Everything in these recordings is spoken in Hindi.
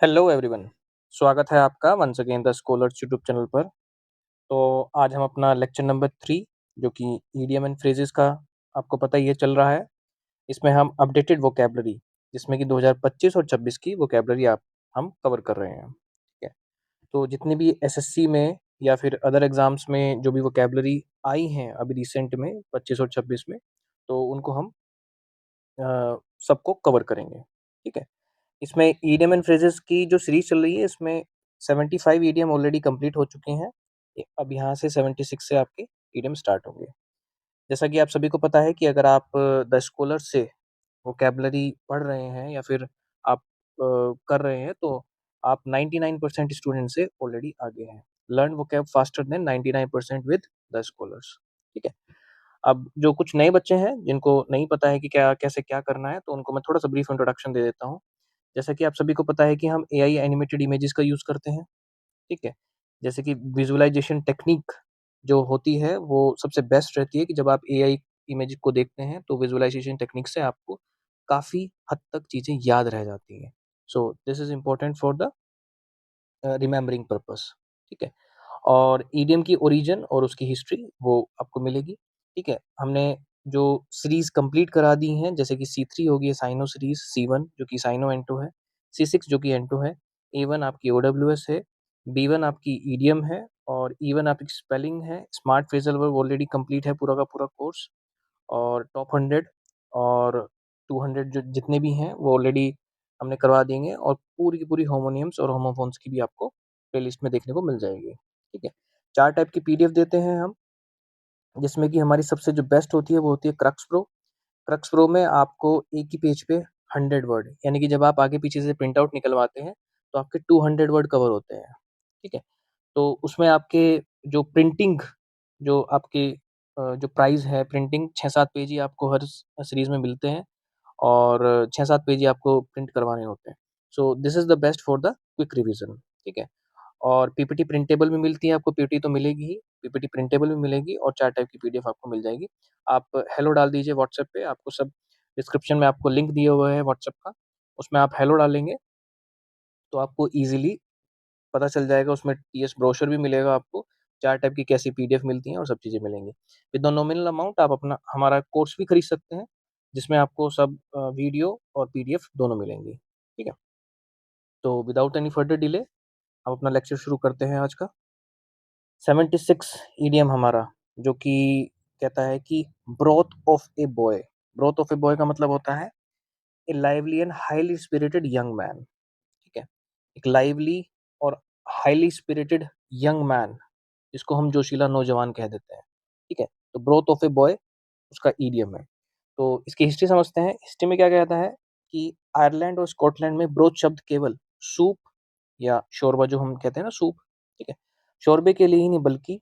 Hello everyone. स्वागत है आपका once again the scholars YouTube channel पर। तो आज हम अपना लेक्चर नंबर 3 जो कि ईडियम एंड फ्रेजेस का आपको पता ही है चल रहा है। इसमें हम अपडेटेड वोकैबलरी जिसमें कि 2025 और 26 की वोकैबलरी आप हम कवर कर रहे हैं। ठीक है। तो जितने भी एसएससी में या फिर अदर एग्जाम्स में जो भी वोकैबलरी आई हैं अभी रिसेंट में 25 और 26 में, तो उनको हम सबको कवर करेंगे। ठीक है। इसमें ईडियम एंड फ्रेजेस की जो सीरीज चल रही है इसमें 75 ईडियम ऑलरेडी कंप्लीट हो चुके हैं। अब यहाँ से 76 से आपके ईडियम स्टार्ट होंगे। जैसा कि आप सभी को पता है कि अगर आप द स्कॉलर से वोकैबुलरी पढ़ रहे हैं या फिर आप कर रहे हैं तो आप 99% स्टूडेंट से ऑलरेडी आगे हैं। Learn vocab faster than 99% with the scholars. ठीक है। अब जो कुछ नए बच्चे हैं जिनको नहीं पता है कि क्या कैसे क्या करना है, तो उनको मैं थोड़ा सा ब्रीफ इंट्रोडक्शन दे देता हूँ। जैसा कि आप सभी को पता है कि हम एआई एनिमेटेड इमेजेस का यूज़ करते हैं। ठीक है। जैसे कि विजुअलाइजेशन टेक्निक जो होती है वो सबसे बेस्ट रहती है कि जब आप एआई इमेज को देखते हैं तो विजुअलाइजेशन टेक्निक से आपको काफ़ी हद तक चीज़ें याद रह जाती हैं। So this is important for the remembering purpose. ठीक है। और ईडीएम की ओरिजिन और उसकी हिस्ट्री वो आपको मिलेगी। ठीक है। हमने जो सीरीज कंप्लीट करा दी हैं जैसे कि C3 होगी साइनो सीरीज, C1 जो कि साइनो एंटो है, C6 जो कि एंटो है, A1 आपकी OWS है, B1 आपकी ईडीएम है और E1 आपकी स्पेलिंग है। Smart phrasal verb already complete है पूरा का पूरा कोर्स। और टॉप 100 और 200 जो जितने भी हैं वो ऑलरेडी हमने करवा देंगे और पूरी की पूरी होमोनियम्स और होमोफोन्स की भी आपको प्लेलिस्ट में देखने को मिल जाएगी। ठीक है। 4 टाइप की पीडीएफ देते हैं हम, जिसमें कि हमारी सबसे जो बेस्ट होती है वो होती है क्रक्स प्रो। क्रक्स प्रो में आपको एक ही पेज पे 100 वर्ड, यानी कि जब आप आगे पीछे से प्रिंट आउट निकलवाते हैं तो आपके 200 वर्ड कवर होते हैं। ठीक है। तो उसमें आपके जो प्रिंटिंग जो आपके जो प्राइस है प्रिंटिंग 6-7 पेज ही आपको हर सीरीज में मिलते हैं और 6-7 पेज ही आपको प्रिंट करवाने होते हैं। So this is the best for the quick revision. ठीक है। और पीपीटी प्रिंटेबल भी मिलती है आपको, पीपीटी तो मिलेगी ही, पीपीटी प्रिंटेबल भी मिलेगी और 4 टाइप की पीडीएफ आपको मिल जाएगी। आप हेलो डाल दीजिए व्हाट्सएप पे, आपको सब डिस्क्रिप्शन में आपको लिंक दिया हुआ है व्हाट्सएप का, उसमें आप हेलो डालेंगे तो आपको ईज़िली पता चल जाएगा। उसमें टीएस ब्रोशर भी मिलेगा आपको, 4 टाइप की कैसी पीडीएफ मिलती हैं और सब चीज़ें मिलेंगी। विद द नॉमिनल अमाउंट आप अपना हमारा कोर्स भी खरीद सकते हैं, जिसमें आपको सब वीडियो और पीडीएफ दोनों मिलेंगी। ठीक है। तो विदाउट एनी फर्दर डिले हम अपना लेक्चर शुरू करते हैं आज का। 76 ईडीएम हमारा जो कि कहता है कि broth of a boy. Broth of a boy का मतलब होता है a lively and highly spirited young man. ठीक है। एक लाइवली और हाईली स्पिरिटेड यंग मैन, जिसको हम जोशीला नौजवान कह देते हैं। ठीक है। तो ब्रोथ ऑफ ए बॉय उसका ईडीएम है। तो इसकी हिस्ट्री समझते हैं। हिस्ट्री में क्या कहता है कि आयरलैंड और स्कॉटलैंड में ब्रोथ शब्द केवल सूप या शोरबा जो हम कहते हैं ना सूप, ठीक है, शोरबे के लिए ही नहीं बल्कि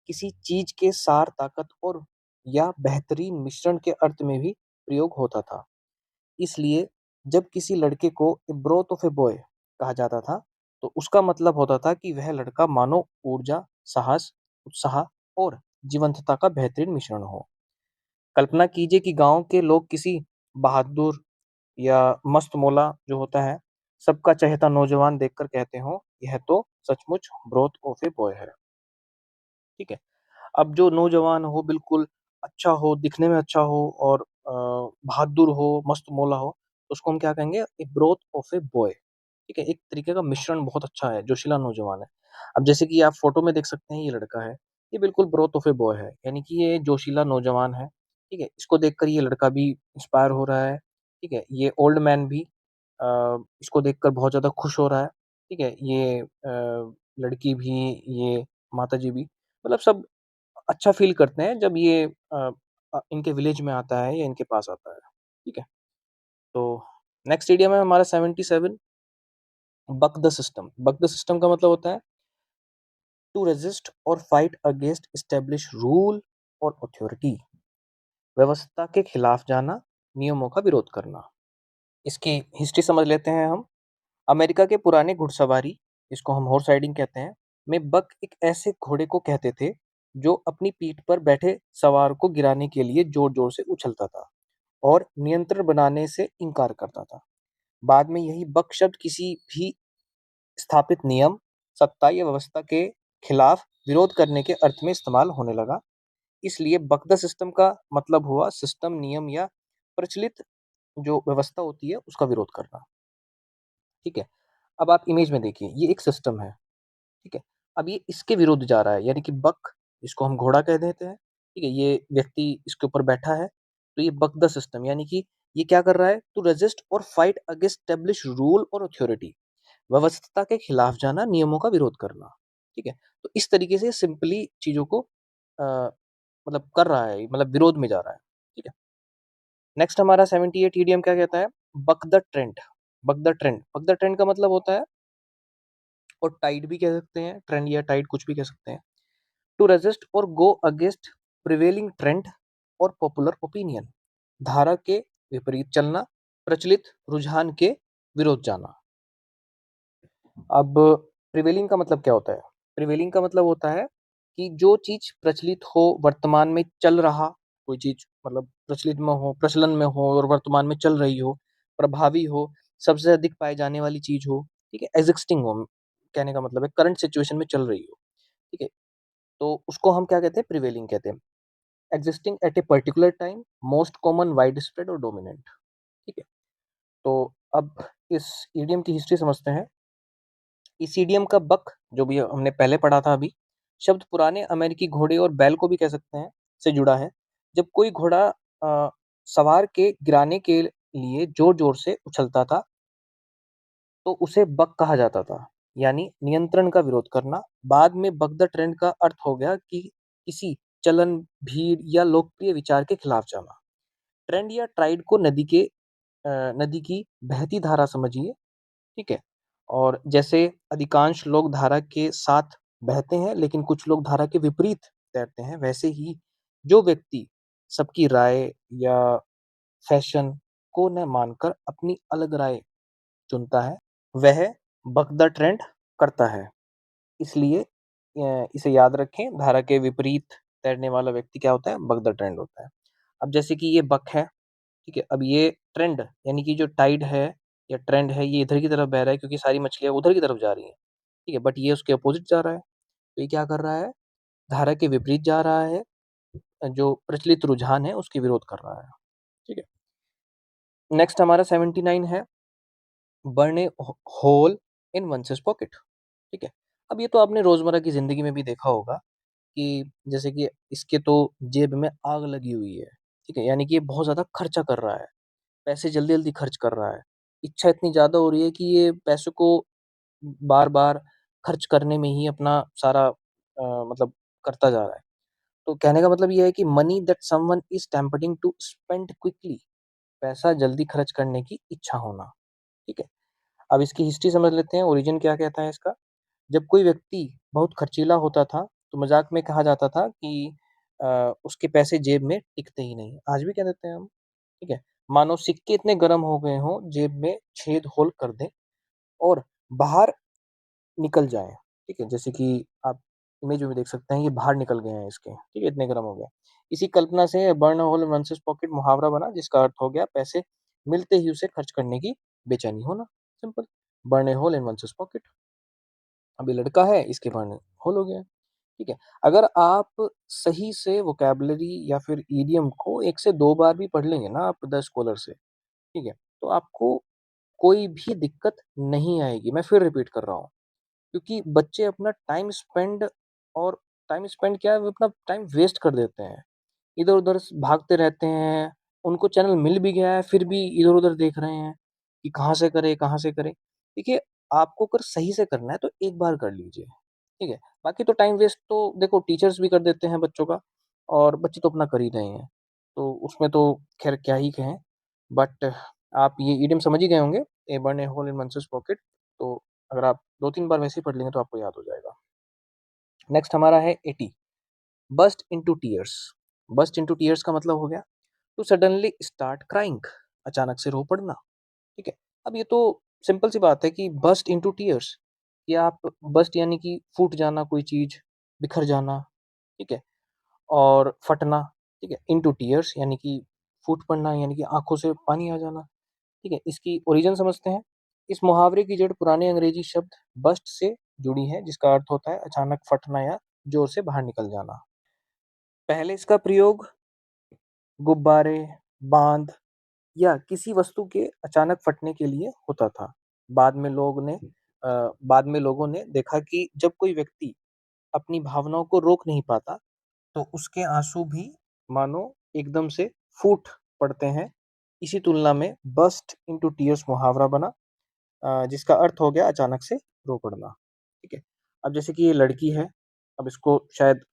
किसी चीज के सार ताकत और या बेहतरीन मिश्रण के अर्थ में भी प्रयोग होता था। इसलिए जब किसी लड़के को ए ब्रोथ ऑफ ए बॉय कहा जाता था तो उसका मतलब होता था कि वह लड़का मानो ऊर्जा, साहस, उत्साह और जीवंतता का बेहतरीन मिश्रण हो। कल्पना कीजिए कि गांव के लोग किसी बहादुर या मस्त मौला जो होता है सबका चहेता नौजवान देखकर कहते हो यह तो सचमुच ब्रोथ ऑफ ए बॉय है। ठीक है। अब जो नौजवान हो बिल्कुल अच्छा हो, दिखने में अच्छा हो और बहादुर हो, मस्त मौला हो, तो उसको हम क्या कहेंगे? ए ब्रोथ ऑफ ए बॉय। ठीक है। एक तरीके का मिश्रण बहुत अच्छा है, जोशीला नौजवान है। अब जैसे कि आप फोटो में देख सकते हैं ये लड़का है, ये बिल्कुल ब्रोथ ऑफ ए बॉय है, यानी कि ये जोशीला नौजवान है। ठीक है। इसको देखकर ये लड़का भी इंस्पायर हो रहा है। ठीक है। ये ओल्ड मैन भी इसको देखकर बहुत ज़्यादा खुश हो रहा है। ठीक है। ये लड़की भी, ये माताजी भी, मतलब सब अच्छा फ़ील करते हैं जब ये इनके विलेज में आता है या इनके पास आता है। ठीक है। तो नेक्स्ट इडियम है हमारा 77 buck the system. Buck the system का मतलब होता है टू रेजिस्ट और फाइट अगेंस्ट एस्टेब्लिश रूल और अथॉरिटी। व्यवस्था के खिलाफ जाना, नियमों का विरोध करना। इसकी हिस्ट्री समझ लेते हैं हम। अमेरिका के पुराने घुड़सवारी, जिसको हम हॉर्स राइडिंग कहते हैं, में बक एक ऐसे घोड़े को कहते थे जो अपनी पीठ पर बैठे सवार को गिराने के लिए जोर-जोर से उछलता था और नियंत्रण बनाने से इनकार करता था। बाद में यही बक शब्द किसी भी स्थापित नियम, सत्ता या व्यवस्था के खिलाफ विरोध करने के अर्थ में इस्तेमाल होने लगा। इसलिए बक द सिस्टम का मतलब हुआ सिस्टम, नियम या प्रचलित जो व्यवस्था होती है उसका विरोध करना। ठीक है। अब आप इमेज में देखिए, ये एक सिस्टम है। ठीक है। अब ये इसके विरुद्ध जा रहा है, यानी कि बक, इसको हम घोड़ा कह देते हैं। ठीक है। ये व्यक्ति इसके ऊपर बैठा है, तो ये बक द सिस्टम, यानी कि ये क्या कर रहा है, टू रेजिस्ट और फाइट अगेंस्ट एस्टेब्लिश रूल और अथॉरिटी, व्यवस्था के खिलाफ जाना, नियमों का विरोध करना। ठीक है। तो इस तरीके से सिंपली चीजों को मतलब कर रहा है, मतलब विरोध में जा रहा है। ठीक है। नेक्स्ट हमारा 78 ईडीएम क्या कहता है, buck the trend. Buck the trend, buck the trend का मतलब होता है, और टाइड भी कह सकते हैं, ट्रेंड या टाइड कुछ भी कह सकते हैं, टू रेजिस्ट और गो अगेंस्ट प्रिवेलिंग ट्रेंड और पॉपुलर ओपिनियन, धारा के विपरीत चलना, प्रचलित रुझान के विरोध जाना। अब प्रिवेलिंग का मतलब क्या होता है, प्रिवेलिंग का मतलब होता है कि जो चीज प्रचलित हो, वर्तमान में चल रहा, कोई चीज मतलब प्रचलित में हो, प्रचलन में हो और वर्तमान में चल रही हो, प्रभावी हो, सबसे अधिक पाए जाने वाली चीज हो। ठीक है। एग्जिस्टिंग हो, कहने का मतलब है करंट सिचुएशन में चल रही हो। ठीक है। तो उसको हम क्या कहते हैं, प्रिवेलिंग कहते हैं। Existing at a particular time, most common, wide spread और डोमिनेंट। ठीक है। तो अब इस ईडियम की हिस्ट्री समझते हैं। इस ईडियम का बक, जो भी हमने पहले पढ़ा था अभी, शब्द पुराने अमेरिकी घोड़े और बैल को भी कह सकते हैं से जुड़ा है। जब कोई घोड़ा सवार के गिराने के लिए जोर जोर से उछलता था तो उसे बक कहा जाता था, यानी नियंत्रण का विरोध करना। बाद में बक द ट्रेंड का अर्थ हो गया कि किसी चलन, भीड़ या लोकप्रिय विचार के खिलाफ जाना। ट्रेंड या ट्राइड को नदी की बहती धारा समझिए। ठीक है। और जैसे अधिकांश लोग धारा के साथ बहते हैं लेकिन कुछ लोग धारा के विपरीत तैरते हैं, वैसे ही जो व्यक्ति सबकी राय या फैशन को न मानकर अपनी अलग राय चुनता है, वह बक द ट्रेंड करता है। इसलिए इसे याद रखें, धारा के विपरीत तैरने वाला व्यक्ति क्या होता है, बक द ट्रेंड होता है। अब जैसे कि ये बक है, ठीक है, अब ये ट्रेंड यानी कि जो टाइड है या ट्रेंड है, ये इधर की तरफ बह रहा है क्योंकि सारी मछलियां उधर की तरफ जा रही हैं। ठीक है। बट ये उसके अपोजिट जा रहा है, तो ये क्या कर रहा है, धारा के विपरीत जा रहा है, जो प्रचलित रुझान है उसके विरोध कर रहा है। ठीक है। नेक्स्ट हमारा 79 है, burn a hole in वंसेस pocket. ठीक है। अब ये तो आपने रोजमर्रा की जिंदगी में भी देखा होगा कि जैसे कि इसके तो जेब में आग लगी हुई है। ठीक है। यानी कि ये बहुत ज्यादा खर्चा कर रहा है, पैसे जल्दी जल्दी खर्च कर रहा है। इच्छा इतनी ज्यादा हो रही है कि ये पैसों को बार बार खर्च करने में ही अपना सारा मतलब करता जा रहा है। तो कहने का मतलब ये है कि money that someone is tempting to spend quickly, पैसा जल्दी खर्च करने की इच्छा होना। ठीक है। अब इसकी हिस्ट्री समझ लेते हैं, ओरिजिन क्या कहता है इसका। जब कोई व्यक्ति बहुत खर्चीला होता था तो मजाक में कहा जाता था कि उसके पैसे जेब में टिकते ही नहीं। आज भी कह देते हैं हम। ठीक है। मानो सिक्के इतने गर्म हो गए हों, जेब में छेद होल कर दें और बाहर निकल जाएं। ठीक है। जैसे कि आप इमेज में भी देख सकते हैं, ये बाहर निकल गए हैं इसके। ठीक है। इतने गर्म हो गया। इसी कल्पना से बर्न होल वर्सेस पॉकेट मुहावरा बना, जिसका अर्थ हो गया पैसे मिलते ही उसे खर्च करने की बेचैनी होना। Simple. Burn a hole in वंसेस pocket. अभी लड़का है, इसके बर्न होल हो गया। ठीक है। अगर आप सही से वोकैबुलरी या फिर ईडियम को एक से दो बार भी पढ़ लेंगे ना आप द स्कॉलर से, ठीक है, तो आपको कोई भी दिक्कत नहीं आएगी। मैं फिर रिपीट कर रहा हूँ, क्योंकि बच्चे अपना टाइम स्पेंड, और टाइम स्पेंड क्या है, वो अपना टाइम वेस्ट कर देते हैं, इधर-उधर भागते रहते हैं। उनको चैनल मिल भी गया है, फिर भी इधर-उधर देख रहे हैं कि कहाँ से करें, कहाँ से करें। देखिए, आपको अगर सही से करना है तो एक बार कर लीजिए, ठीक है? बाकी तो टाइम वेस्ट तो देखो टीचर्स भी कर देते हैं बच्चों का, और बच्चे तो अपना कर ही रहे हैं। तो उसमें तो खैर क्या ही कहें, बट आप ये इडियम समझ ही गए होंगे, a burn a hole in one's pocket. तो अगर आप 2-3 बार वैसे ही पढ़ लेंगे तो आपको याद हो जाएगा। नेक्स्ट हमारा है 80, burst into tears. Burst into tears का मतलब हो गया टू सडनली स्टार्ट क्राइंग, अचानक से रो पड़ना। ठीक है। अब ये तो सिंपल सी बात है कि बर्स्ट इनटू टीयर्स, कि आप बर्स्ट यानी कि फूट जाना, कोई चीज बिखर जाना। ठीक है। और फटना। ठीक है। इनटू टीयर्स यानी कि फूट पड़ना, यानी कि आंखों से पानी आ जाना। ठीक है। इसकी ओरिजिन समझते हैं। इस मुहावरे की जड़ पुराने अंग्रेजी शब्द बस्ट से जुड़ी है, जिसका अर्थ होता है अचानक फटना या जोर से बाहर निकल जाना। पहले इसका प्रयोग गुब्बारे, बांध या किसी वस्तु के अचानक फटने के लिए होता था। बाद में लोग ने बाद में लोगों ने देखा कि जब कोई व्यक्ति अपनी भावनाओं को रोक नहीं पाता, तो उसके आंसू भी मानो एकदम से फूट पड़ते हैं। इसी तुलना में बर्स्ट इनटू टीयर्स मुहावरा बना, जिसका अर्थ हो गया अचानक से रो पड़ना। ठीक है। अब जैसे कि ये लड़की है, अब इसको शायद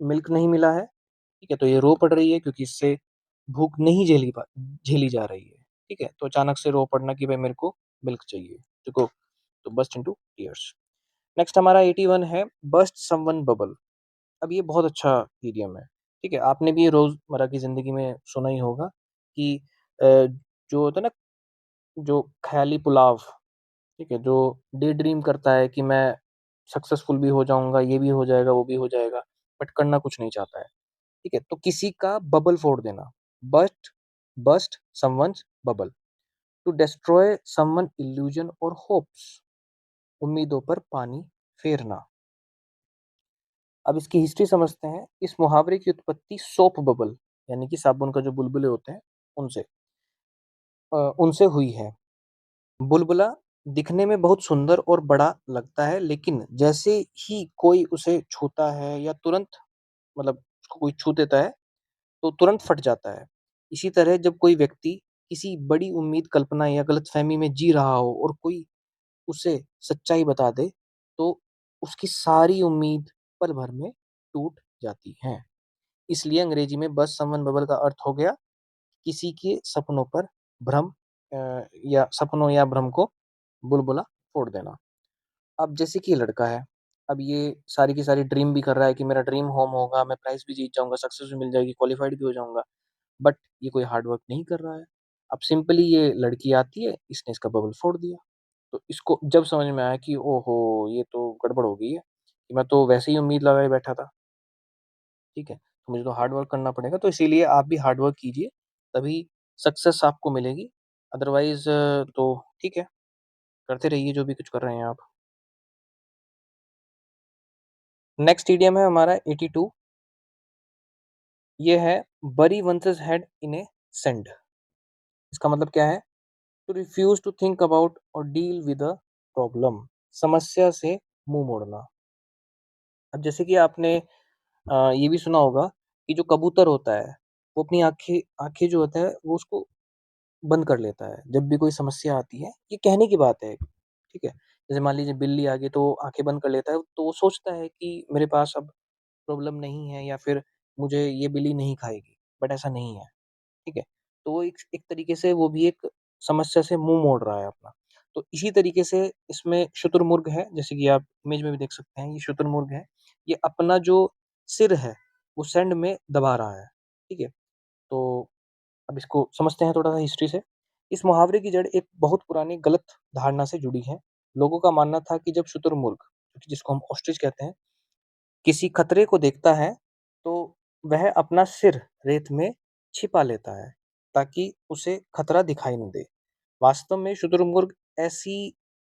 मिल्क नहीं मिला है। ठीक है, तो ये रो पड़ रही है क्योंकि इससे भूख नहीं झेली जा रही है। ठीक है, तो अचानक से रो पड़ना कि भाई मेरे को मिल्क चाहिए। देखो, तो बस्ट इनटू टीयर्स। नेक्स्ट हमारा 81 है बस्ट समवन बबल। अब ये बहुत अच्छा इडियम है। ठीक है, आपने भी ये रोजमर्रा की जिंदगी में सुना ही होगा कि जो होता है ना, जो ख्याली पुलाव, ठीक है, जो डे ड्रीम करता है कि मैं सक्सेसफुल भी हो जाऊंगा, ये भी हो जाएगा, वो भी हो जाएगा, बट करना कुछ नहीं चाहता है। ठीक है, तो किसी का बबल फोड़ देना, bust bust someone's bubble, to destroy someone illusion और होप्स, उम्मीदों पर पानी फेरना। अब इसकी हिस्ट्री समझते हैं। इस मुहावरे की उत्पत्ति सोप बबल, यानी कि साबुन का जो बुलबुले होते हैं उनसे उनसे हुई है। बुलबुला दिखने में बहुत सुंदर और बड़ा लगता है, लेकिन जैसे ही कोई उसे छूता है या तुरंत, मतलब उसको कोई छू देता है, तो तुरंत फट जाता है। इसी तरह जब कोई व्यक्ति किसी बड़ी उम्मीद, कल्पना या गलतफहमी में जी रहा हो और कोई उसे सच्चाई बता दे, तो उसकी सारी उम्मीद पल भर में टूट जाती है। इसलिए अंग्रेजी में बस समवन बबल का अर्थ हो गया किसी के सपनों पर भ्रम, या सपनों या भ्रम को बुलबुला फोड़ देना। अब जैसे कि ये लड़का है, अब ये सारी की सारी ड्रीम भी कर रहा है कि मेरा ड्रीम होम होगा, मैं प्राइज भी जीत जाऊंगा, सक्सेस भी मिल जाएगी, क्वालिफाइड भी हो जाऊंगा, बट ये कोई हार्ड वर्क नहीं कर रहा है। अब सिंपली ये लड़की आती है, इसने इसका बबल फोड़ दिया। तो इसको जब समझ में आया कि ओहो, ये तो गड़बड़ हो गई है, कि मैं तो वैसे ही उम्मीद लगाए बैठा था। ठीक है, तो मुझे तो हार्ड वर्क करना पड़ेगा, तो इसीलिए आप भी हार्ड वर्क कीजिए, तभी सक्सेस आपको मिलेगी। अदरवाइज तो ठीक है, करते रहिए जो भी कुछ कर रहे हैं आप। नेक्स्ट ईडियम है हमारा 82। ये है बरी वंसेस हेड इन ए सेंड। इसका मतलब क्या है? To refuse to think about और डील विद अ प्रॉब्लम, समस्या से मुंह मोड़ना। अब जैसे कि आपने ये भी सुना होगा कि जो कबूतर होता है, वो अपनी आंखें आंखें जो होता है वो उसको बंद कर लेता है जब भी कोई समस्या आती है। ये कहने की बात है, ठीक है? जैसे मान लीजिए बिल्ली आ गई तो आंखें बंद कर लेता है, तो वो सोचता है कि मेरे पास अब प्रॉब्लम नहीं है, या फिर मुझे ये बिल्ली नहीं खाएगी, बट ऐसा नहीं है। ठीक है? तो वो एक एक तरीके से वो भी एक समस्या से मुँह मोड़ रहा है अपना। तो इसी तरीके से इसमें शुतुरमुर्ग है, जैसे कि आप इमेज में भी देख सकते हैं, ये शुतुरमुर्ग है। ये अपना जो सिर है, वो सैंड में दबा रहा है। ठीक है? तो अब इसको समझते हैं थोड़ा-सा हिस्ट्री से। इस मुहावरे की जड़ एक बहुत पुरानी गलत धारणा से जुड़ी है। लोगों का मानना था कि जब शुतुरमुर्ग, जिसको हम ऑस्ट्रिच कहते हैं, किसी खतरे को देखता है, तो वह अपना सिर रेत में छिपा लेता है, ताकि उसे खतरा दिखाई ना दे। वास्तव में शुतुरमुर्ग ऐसी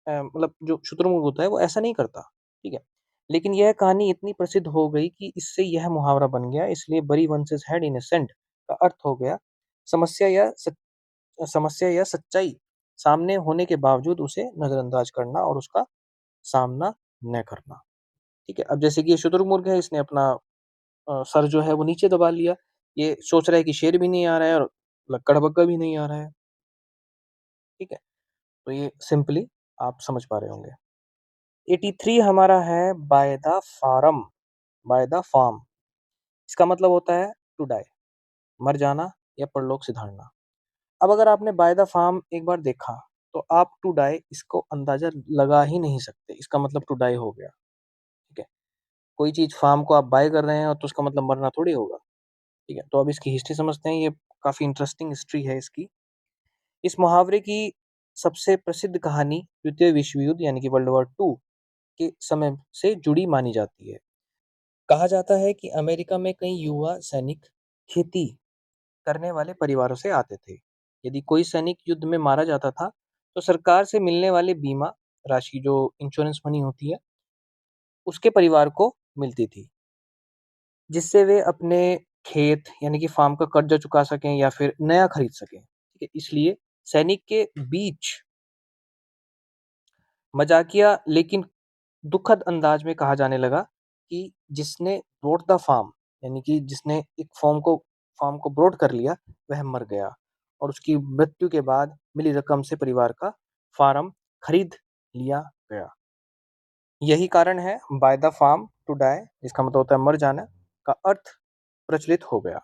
मतलब जो शुतुरमुर्ग होता है, वो ऐसा नहीं करता, ठीक है? लेकिन यह कहानी इतनी प्रसिद्ध हो गई कि इससे यह मुहावरा बन गया, इसलिए bury one's his head in a sand का अर्थ हो गया समस्या या सच समस्या या सच्चाई सामने होने के बावजूद उसे नज़रअंदाज करना और उसका सामना न करना। ठीक है? अब जैसे कि ये शुतुरमुर्ग है, इसने अपना सर जो है वो नीचे दबा लिया। ये सोच रहा है कि शेर भी नहीं आ रहा है और लक्कड़बग्गा भी नहीं आ रहा है। ठीक है? तो ये सिंपली आप समझ पा रहे होंगे। 83 हमारा है बाय द फार्म। इसका मतलब होता है टू डाई, मर जाना या परलोक सिधारना। अब अगर आपने बाय द फार्म एक बार देखा, तो आप टू डाई इसको अंदाज़ा लगा ही नहीं सकते। इसका मतलब टू डाई हो गया। ठीक है? कोई चीज़ फार्म को आप बाय कर रहे हैं तो उसका मतलब मरना थोड़ी होगा। ठीक है? तो अब इसकी हिस्ट्री समझते हैं, ये काफ़ी इंटरेस्टिंग हिस्ट्री है इसकी। इस मुहावरे की सबसे प्रसिद्ध कहानी द्वितीय विश्व युद्ध यानी कि वर्ल्ड वॉर 2 के समय से जुड़ी मानी जाती है। कहा जाता है कि अमेरिका में कई युवा सैनिक खेती करने वाले परिवारों से आते थे। यदि कोई सैनिक युद्ध में मारा जाता था, तो सरकार से मिलने वाले बीमा राशि जो इंश्योरेंस मनी होती है, उसके परिवार को मिलती थी, जिससे वे अपने खेत यानी कि फार्म का कर्जा चुका सकें या फिर नया खरीद सकें। ठीक है, इसलिए सैनिक के बीच मजाकिया लेकिन दुखद अंदाज में कहा जाने लगा कि जिसने ब्रॉट द फार्म, यानी कि जिसने एक फार्म को ब्रॉट कर लिया, वह मर गया, और उसकी मृत्यु के बाद मिली रकम से परिवार का फार्म खरीद लिया गया। यही कारण है buy the farm to die, जिसका मतलब होता है मर जाना, का अर्थ प्रचलित हो गया।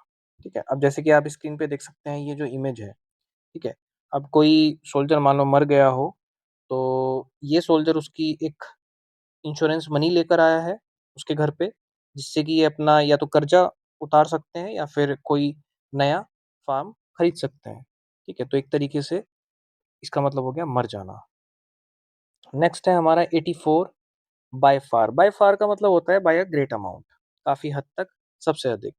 ठीक है, अब जैसे कि आप स्क्रीन पे देख सकते हैं, ये जो इमेज है, ठीक है, अब कोई सोल्जर मान लो मर गया हो, तो ये सोल्जर उसकी एक इंश्योरेंस मनी लेकर आया है उसके घर पे, जिससे कि ये अपना या तो कर्जा उतार सकते हैं या फिर कोई नया फार्म खरीद सकते हैं। ठीक है, तो एक तरीके से इसका मतलब हो गया मर जाना। नेक्स्ट है हमारा 84, बाय फार। बाय फार का मतलब होता है बाय अ ग्रेट अमाउंट, काफी हद तक, सबसे अधिक।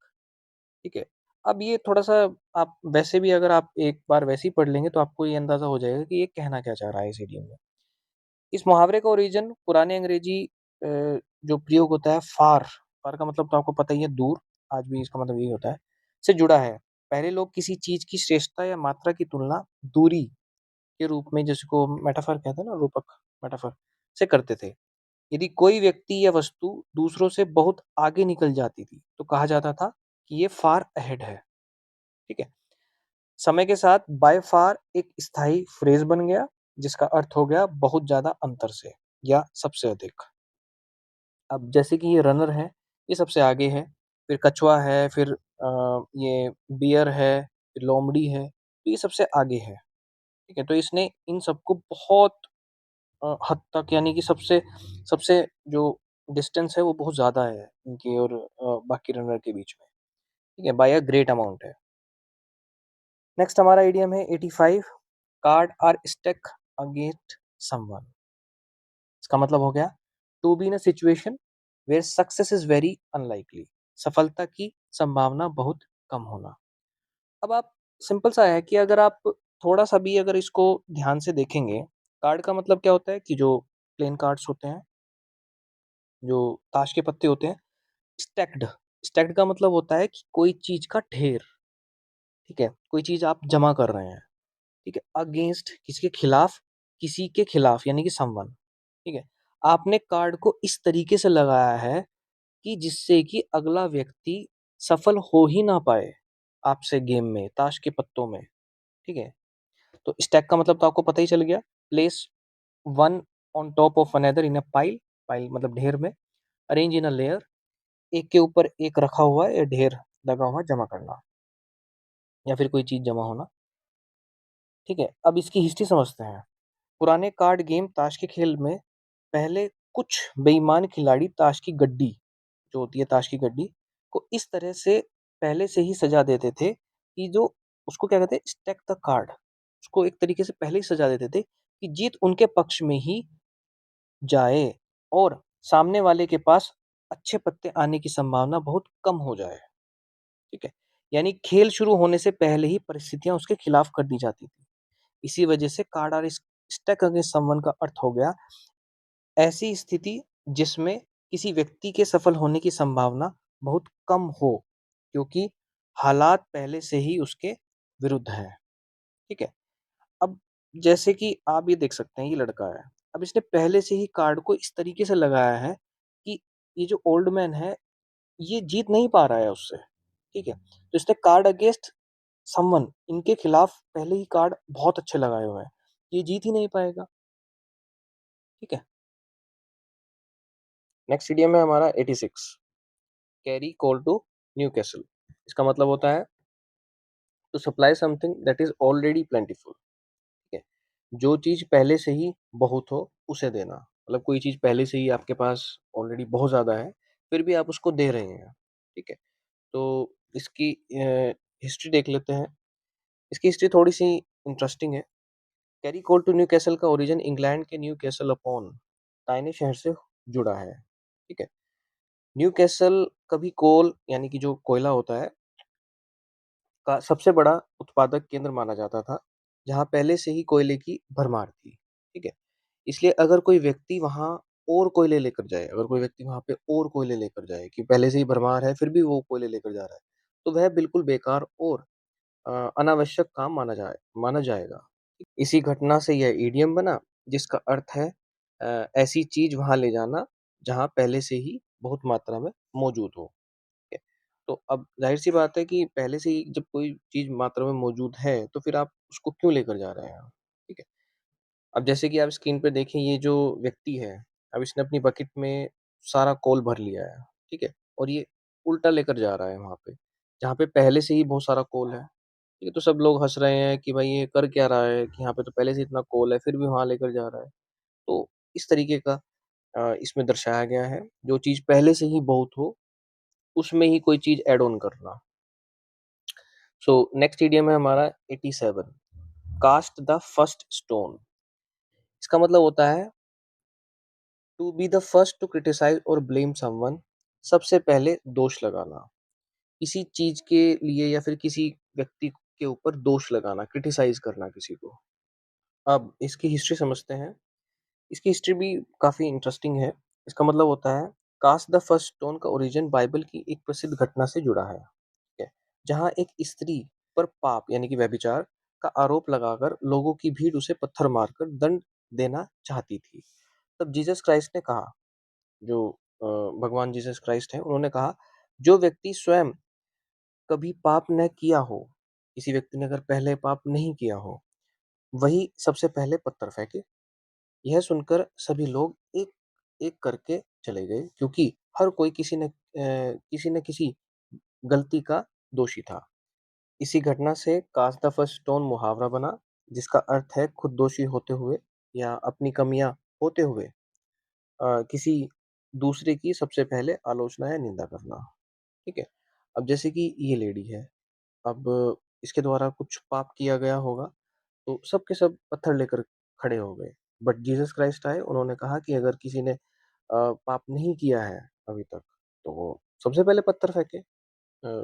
ठीक है, अब ये थोड़ा सा, आप वैसे भी अगर आप एक बार वैसे ही पढ़ लेंगे तो आपको ये अंदाजा हो जाएगा कि ये कहना क्या चाह रहा है इस इडियम में। इस मुहावरे का ओरिजिन पुराने अंग्रेजी जो प्रयोग होता है फार, फार का मतलब तो आपको पता ही है दूर, आज भी इसका मतलब यही होता है, से जुड़ा है। पहले लोग किसी चीज की श्रेष्ठता या मात्रा की तुलना दूरी के रूप में, जिसको मेटाफर कहते हैं ना, रूपक, मेटाफर से करते थे। यदि कोई व्यक्ति या वस्तु दूसरों से बहुत आगे निकल जाती थी तो कहा जाता था कि ये फार अहेड है। ठीक है, समय के साथ बाय फार एक स्थायी फ्रेज बन गया, जिसका अर्थ हो गया बहुत ज्यादा अंतर से या सबसे अधिक। अब जैसे कि ये रनर है, ये सबसे आगे है, फिर कछुआ है, फिर ये बियर है, फिर लोमड़ी है, तो ये सबसे आगे है। ठीक है, तो इसने इन सबको बहुत हद तक, यानी कि सबसे सबसे जो डिस्टेंस है वो बहुत ज्यादा है इनकी और बाकी रनर के बीच में। ठीक है, बाय अ ग्रेट अमाउंट है। नेक्स्ट हमारा इडियम है 85, card are stuck against someone. इसका मतलब हो गया to be in a situation where success is very unlikely, सफलता की संभावना बहुत कम होना। अब आप, सिंपल सा है कि अगर आप थोड़ा सा भी अगर इसको ध्यान से देखेंगे, कार्ड का मतलब क्या होता है कि जो प्लेन कार्ड्स होते हैं, जो ताश के पत्ते होते हैं, स्टैक्ड, स्टैक्ड का मतलब होता है कि कोई चीज का ढेर। ठीक है, कोई चीज आप जमा कर रहे हैं। ठीक है, अगेंस्ट किसके खिलाफ, किसी के खिलाफ, यानी कि समवन। ठीक है, आपने कार्ड को इस तरीके से लगाया है कि जिससे कि अगला व्यक्ति सफल हो ही ना पाए आपसे गेम में, ताश के पत्तों में। ठीक है, तो स्टैक का मतलब तो आपको पता ही चल गया, place one on top of another in a pile, pile मतलब ढेर में, अरेंज इन अ लेयर, एक के ऊपर एक रखा हुआ है, ढेर लगा हुआ जमा करना, या फिर कोई चीज जमा होना। ठीक है, अब इसकी हिस्ट्री समझते हैं। पुराने कार्ड गेम ताश के खेल में पहले कुछ बेईमान खिलाड़ी ताश की गड्डी, जो होती है ताश की गड्डी, को इस तरह से पहले से ही सजा देते थे कि जो, उसको क्या कहते हैं, स्टैक द कार्ड, उसको एक तरीके से पहले ही सजा देते थे कि जीत उनके पक्ष में ही जाए और सामने वाले के पास अच्छे पत्ते आने की संभावना बहुत कम हो जाए। ठीक है, यानी खेल शुरू होने से पहले ही परिस्थितियां उसके खिलाफ कर दी जाती थी। इसी वजह से कार्ड और स्टैक अगेंस्ट समवन का अर्थ हो गया ऐसी स्थिति जिसमें किसी व्यक्ति के सफल होने की संभावना बहुत कम हो, क्योंकि हालात पहले से ही उसके विरुद्ध है। ठीक है, अब जैसे कि आप ये देख सकते हैं, ये लड़का है, अब इसने पहले से ही कार्ड को इस तरीके से लगाया है कि ये जो ओल्ड मैन है, ये जीत नहीं पा रहा है उससे। ठीक है, तो इसने कार्ड अगेंस्ट समवन, इनके खिलाफ पहले ही कार्ड बहुत अच्छे लगाए हुए हैं, ये जीत ही नहीं पाएगा। ठीक है, नेक्स्ट इडियम है हमारा 86, carry coal to Newcastle. इसका मतलब होता है to supply something that is already plentiful. ठीक है, जो चीज पहले से ही बहुत हो उसे देना, मतलब कोई चीज पहले से ही आपके पास ऑलरेडी बहुत ज्यादा है, फिर भी आप उसको दे रहे हैं। ठीक है, तो इसकी हिस्ट्री देख लेते हैं। इसकी हिस्ट्री थोड़ी सी इंटरेस्टिंग है। Carry coal to Newcastle का ओरिजिन इंग्लैंड के न्यू कैसल अपॉन टाइनी शहर से जुड़ा है। ठीक है, न्यू कैसल कभी कोल, यानी कि जो कोयला होता है, का सबसे बड़ा उत्पादक केंद्र माना जाता था। जहाँ पहले से ही कोयले की भरमार थी, ठीक है? इसलिए अगर कोई व्यक्ति वहाँ और कोयले लेकर जाए, अगर कोई व्यक्ति वहाँ पे और कोयले लेकर जाए कि पहले से ही भरमार है, फिर भी वो कोयले लेकर जा रहा है, तो वह बिल्कुल बेकार और अनावश्यक काम माना जाएगा। इसी घटना से यह इडियम बना, जिसका अर्थ है ऐसी चीज़ वहाँ ले जाना, जहाँ पहले से ही बहुत मात्रा में मौजूद हो। ठीक है? तो अब ज़ाहिर-सी बात है कि पहले से ही जब कोई चीज़ मात्रा में मौजूद है, तो फिर आप उसको क्यों लेकर जा रहे हैं? ठीक है? अब जैसे कि आप स्क्रीन पे देखें, ये जो व्यक्ति है, अब इसने अपनी बकेट में सारा कोल भर लिया है, ठीक है? और ये उल्टा लेकर जा रहा है वहाँ पे, जहाँ पे पहले से ही बहुत सारा कोल है। ठीक है? तो सब लोग हँस रहे हैं कि भाई ये कर क्या रहा है कि यहाँ पे तो पहले से इतना कोल है, फिर भी वहाँ लेकर जा रहा है। तो इस तरीके का इसमें दर्शाया गया है, जो चीज़ पहले से ही बहुत हो, उसमें ही कोई चीज़ ऐड ऑन करना। सो नेक्स्ट इडियम है हमारा 87, कास्ट द फर्स्ट स्टोन। इसका मतलब होता है to be the first to criticise और ब्लेम समवन, सबसे पहले दोष लगाना। किसी चीज़ के लिए या फिर किसी व्यक्ति के ऊपर दोष लगाना, क्रिटिसाइज़ करना किसी को। अब इसकी हिस्ट्री समझते हैं। इसकी हिस्ट्री भी काफ़ी इंटरेस्टिंग है। इसका मतलब होता है कास्ट द फर्स्ट स्टोन का ओरिजिन बाइबल की एक प्रसिद्ध घटना से जुड़ा है, ठीक है? जहाँ एक स्त्री पर पाप यानी कि व्यभिचार का आरोप लगाकर लोगों की भीड़ उसे पत्थर मारकर दंड देना चाहती थी। तब जीसस क्राइस्ट ने कहा, जो भगवान जीसस क्राइस्ट हैं, उन्होंने कहा, जो व्यक्ति स्वयं कभी पाप न किया हो, किसी व्यक्ति ने अगर पहले पाप नहीं किया हो, वही सबसे पहले पत्थर फेंके। यह सुनकर सभी लोग एक एक करके चले गए, क्योंकि हर कोई किसी न किसी गलती का दोषी था। इसी घटना से कास्ट द फर्स्ट स्टोन मुहावरा बना, जिसका अर्थ है खुद दोषी होते हुए या अपनी कमियां होते हुए किसी दूसरे की सबसे पहले आलोचना या निंदा करना। ठीक है? अब जैसे कि ये लेडी है, अब इसके द्वारा कुछ पाप किया गया होगा, तो सब के सब पत्थर लेकर खड़े हो गए। बट जीसस क्राइस्ट आए, उन्होंने कहा कि अगर किसी ने पाप नहीं किया है अभी तक, तो वो सबसे पहले पत्थर फेंके।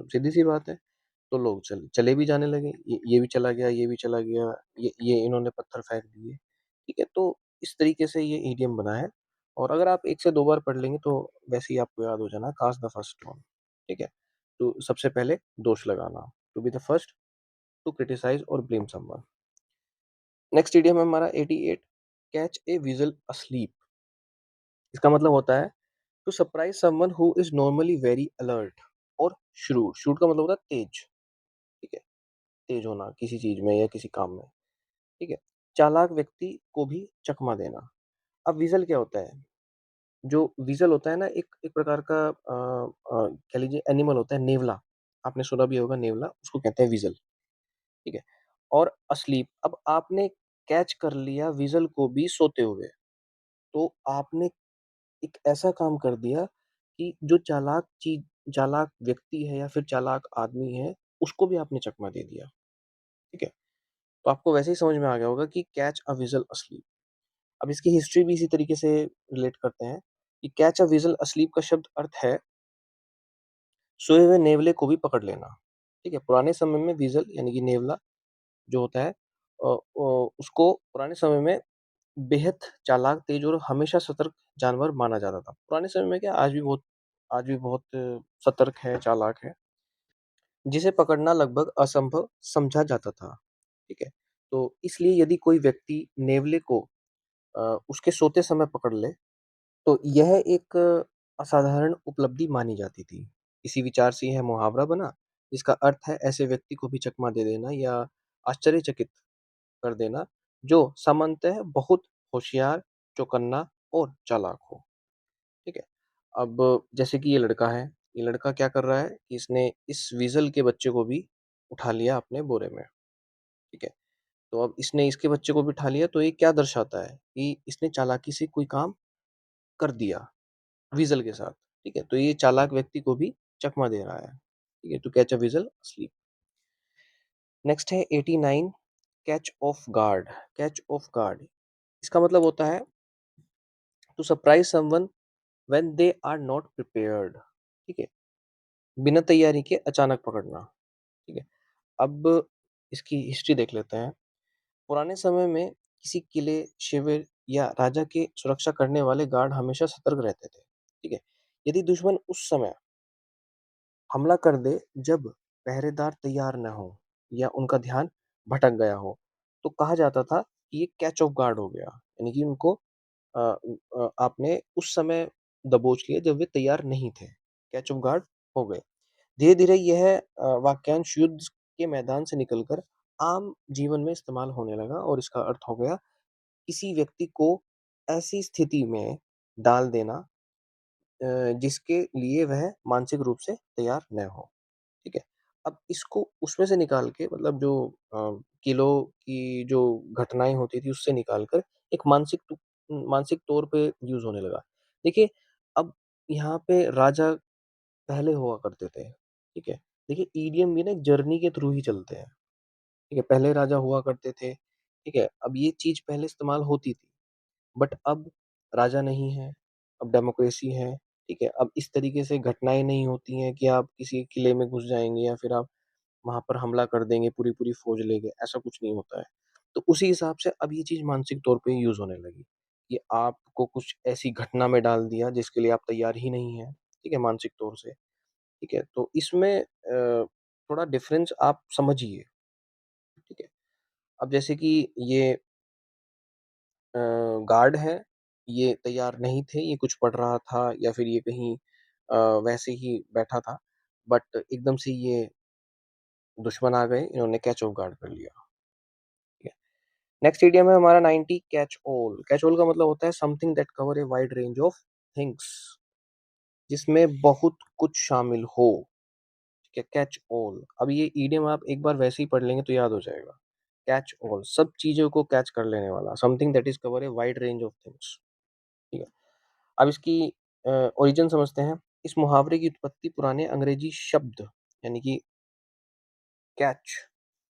सीधी-सी बात है। तो लोग चले भी जाने लगे, ये भी चला गया, ये भी चला गया, ये इन्होंने पत्थर फेंक दिए। ठीक है? तो इस तरीके से ये इडियम बना है, और अगर आप 1 से 2 बार पढ़ लेंगे तो वैसे ही आपको याद हो जाना, कास्ट द फर्स्ट स्टोन। ठीक है? तो सबसे पहले दोष लगाना, to be the first to criticise और ब्लेम समवन। नेक्स्ट इडियम है हमारा 88, कैच ए वीज़ल अस्लीप। इसका मतलब होता है to surprise someone who is normally very alert और श्रूड। श्रूड का मतलब होता है तेज, ठीक है? तेज होना किसी चीज़ में या किसी काम में, ठीक है? चालाक व्यक्ति को भी चकमा देना। अब वीज़ल क्या होता है? जो वीज़ल होता है ना, एक एक प्रकार का कह लीजिए एनिमल होता है, नेवला। आपने सुना भी होगा नेवला, उसको कहते हैं वीज़ल, ठीक है? और अस्लीप, अब आपने कैच कर लिया वीज़ल को भी सोते हुए, तो आपने एक ऐसा काम कर दिया कि जो चालाक व्यक्ति है या फिर चालाक आदमी है, उसको भी आपने चकमा दे दिया, ठीक है? तो आपको वैसे ही समझ में आ गया होगा कि कैच अ वीज़ल अस्लीप। अब इसकी हिस्ट्री भी इसी तरीके से रिलेट करते हैं कि कैच अ वीज़ल अस्लीप का शब्द अर्थ है सोए हुए नेवले को भी पकड़ लेना, ठीक है? पुराने समय में वीज़ल यानी कि नेवला जो होता है, उसको पुराने समय में बेहद चालाक, तेज़ और हमेशा सतर्क जानवर माना जाता था। पुराने समय में क्या, आज भी बहुत सतर्क है, चालाक है, जिसे पकड़ना लगभग असंभव समझा जाता था, ठीक है? तो इसलिए यदि कोई व्यक्ति नेवले को उसके सोते समय पकड़ ले, तो यह एक असाधारण उपलब्धि मानी जाती थी। इसी विचार से यह मुहावरा बना, जिसका अर्थ है ऐसे व्यक्ति को भी चकमा दे देना या आश्चर्यचकित कर देना, जो सामान्यतः बहुत होशियार, चौकन्ना और चालाक हो। ठीक है? अब जैसे कि ये लड़का है, ये लड़का क्या कर रहा है कि इसने इस वीज़ल के बच्चे को भी उठा लिया अपने बोरे में, ठीक है? तो अब इसने इसके बच्चे को भी उठा लिया, तो ये क्या दर्शाता है कि इसने चालाकी से कोई काम कर दिया वीज़ल के साथ, ठीक है? तो ये चालाक व्यक्ति को भी चकमा दे रहा है, ठीक है? To catch a weasel asleep। Next है 89, catch off guard. Catch off guard, इसका मतलब होता है to surprise someone when they are not prepared, ठीक है? बिना तैयारी के अचानक पकड़ना, ठीक है? अब इसकी हिस्ट्री देख लेते हैं। पुराने समय में किसी किले, शिविर या राजा की सुरक्षा करने वाले गार्ड हमेशा सतर्क रहते थे, ठीक है? यदि दुश्मन उस समय हमला कर दे जब पहरेदार तैयार न हो या उनका ध्यान भटक गया हो, तो कहा जाता था कि ये कैच ऑफ गार्ड हो गया। यानी कि उनको आपने उस समय दबोच लिया जब वे तैयार नहीं थे। कैच ऑफ गार्ड हो गए। धीरे-धीरे यह वाक्यांश युद्ध के मैदान से निकलकर आम जीवन में इस्तेमाल होने लगा और इसका अर्थ हो गया किसी व्यक्ति को ऐसी स्थिति में डाल देना जिसके लिए वह मानसिक रूप से तैयार न हो। ठीक है? अब इसको उसमें से निकाल के मतलब जो किलों की जो घटनाएँ होती थी उससे निकाल कर एक मानसिक तौर पे यूज़ होने लगा। देखिए, अब यहाँ पे राजा पहले हुआ करते थे, ठीक है? देखिए ईडीएम भी ना जर्नी के थ्रू ही चलते हैं, ठीक है? पहले राजा हुआ करते थे, ठीक है? अब ये चीज़ पहले इस्तेमाल होती थी, बट अब राजा नहीं है, अब डेमोक्रेसी है, ठीक है? अब इस तरीके से घटनाएँ नहीं होती हैं कि आप किसी किले में घुस जाएँगे या फिर आप वहाँ पर हमला कर देंगे पूरी-पूरी फ़ौज लेके, ऐसा कुछ नहीं होता है। तो उसी हिसाब से अब ये चीज़ मानसिक तौर पे यूज़ होने लगी, कि आपको कुछ ऐसी घटना में डाल दिया जिसके लिए आप तैयार ही नहीं हैं, ठीक है? मानसिक तौर से, ठीक है? तो इसमें थोड़ा डिफ़रेंस आप समझिए, ठीक है? अब जैसे कि ये अ, गार्ड है, ये तैयार नहीं थे, ये कुछ पढ़ रहा था या फिर ये कहीं अ, वैसे ही बैठा था, बट एकदम से ये दुश्मन आ गए, इन्होंने कैच ऑफ गार्ड कर लिया, ठीक है? नेक्स्ट इडियम है हमारा 90 कैच ऑल। कैच ऑल का मतलब होता है something that cover a wide range of things, जिसमें बहुत कुछ शामिल हो, ठीक है? Catch all. अब ये इडियम आप एक बार वैसे ही पढ़ लेंगे तो याद हो जाएगा। कैच ऑल, सब चीज़ों को कैच कर लेने वाला, something that is cover a wide range of things, ठीक है? अब इसकी ओरिजिन समझते हैं। इस मुहावरे की उत्पत्ति पुराने अंग्रेजी शब्द यानी कि कैच